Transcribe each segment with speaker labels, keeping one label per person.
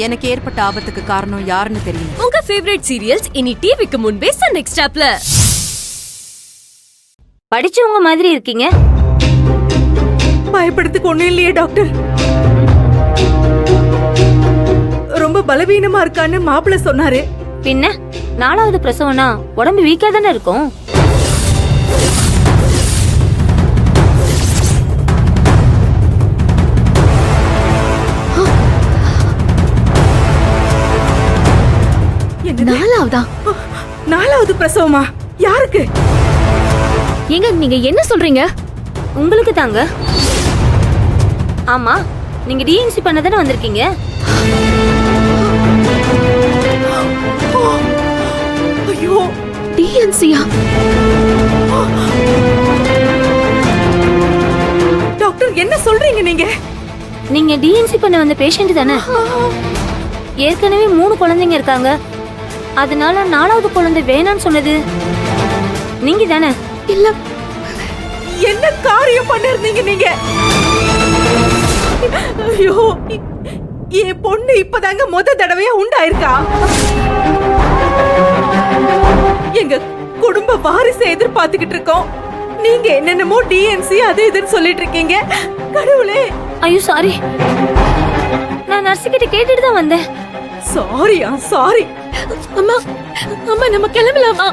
Speaker 1: எனக்கு ஏற்பட்ட ஆபத்துக்கு காரணம் யாருன்னு தெரியும்.
Speaker 2: உங்க ஃபேவரட் சீரியல்ஸ் இனி டிவிக்கு முன்பே சன் நெக்ஸ்டாப்ல.
Speaker 3: படிச்சவங்க மாதிரி இருக்கீங்க.
Speaker 4: பயப்படுறதுக்கு ஒண்ணும் இல்லையே டாக்டர். ரொம்ப பலவீனமா இருக்கான்னு மாப்பிள்ள சொன்னாரு.
Speaker 3: பின்ன 4வது பிரசவம்னா உடம்பு வீக்கா தானே இருக்கும்.
Speaker 4: நாலாவது பிரசவமா? யாருக்கு?
Speaker 2: ஏங்க நீங்க என்ன சொல்றீங்க?
Speaker 3: உங்களுக்கு தாங்க. ஆமா, நீங்க டிஎன்சி பண்ண தானே வந்திருக்கீங்க.
Speaker 4: ஐயோ,
Speaker 2: டிஎன்சியா?
Speaker 4: டாக்டர் என்ன சொல்றீங்க நீங்க?
Speaker 3: நீங்க டிஎன்சி பண்ண வந்த பேஷண்ட் தானே. ஏற்கனவே 3 குழந்தைங்க இருக்காங்க. அதனால 4வது குழந்தை வேணான்னு சொன்னது நீங்க தானே?
Speaker 2: இல்ல,
Speaker 4: என்ன காரியம் பண்ணிருந்தீங்க நீங்க? ஐயோ, என் பொண்ணு இப்பதாங்க முத தடவையா உண்டாயிருக்கா. எங்க குடும்ப வாரிசை எதிர்பார்த்துக்கிட்டு இருக்கோம். நீங்க என்னென்னமோ டிஎன்சி அது இதுன்னு சொல்லிட்டு இருக்கீங்க. கடவுளே!
Speaker 3: ஐயோ சாரி, நான் நர்ஸ் கிட்ட கேட்டுட்டு தான் வந்தேன்.
Speaker 4: சாரியா? சாரி
Speaker 2: அம்மா. அம்மா நம்ம கிளம்பலாமா?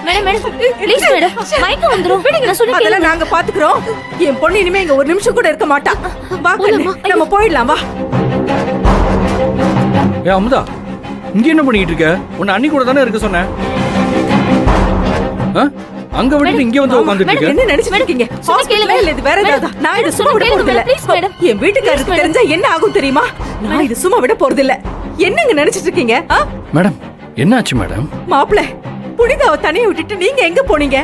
Speaker 3: மேடம் மேடம் ப்ளீஸ் மேடம், மயக்கம் வந்துரும். நான் சொல்லி
Speaker 4: அதெல்லாம் நாங்க பாத்துக்கிறோம். என் பொண்ணு இனிமே இங்க ஒரு நிமிஷம் கூட இருக்க மாட்டா. வா கண்ணு, நம்ம போயிடலாம் வா.
Speaker 5: ஏ அமுதா, இங்க என்ன பண்ணிட்டு இருக்க? உன்னை அண்ணி கூட தானே இருக்க சொன்னேன். அங்க விட்டு இங்க வந்து உட்கார்ந்துட்டு இருக்க.
Speaker 4: என்ன நினைச்சிட்டு இருக்கீங்க? ஹாஸ்பிடல்ல இல்ல இது வேற ஏதாவது. நான் இது சும்மா விட போறது இல்ல. என் வீட்டுக்காரருக்கு தெரிஞ்சா என்ன ஆகும் தெரியுமா? நான் இது சும்மா விட போறது இல்ல. என்னங்க நினைச்சிட்டு இருக்கீங்க?
Speaker 5: மேடம், என்னாச்சு மேடம்?
Speaker 4: மாப்பிள்ளை புனிதாவை தனியா விட்டுட்டு நீங்க எங்க போனீங்க?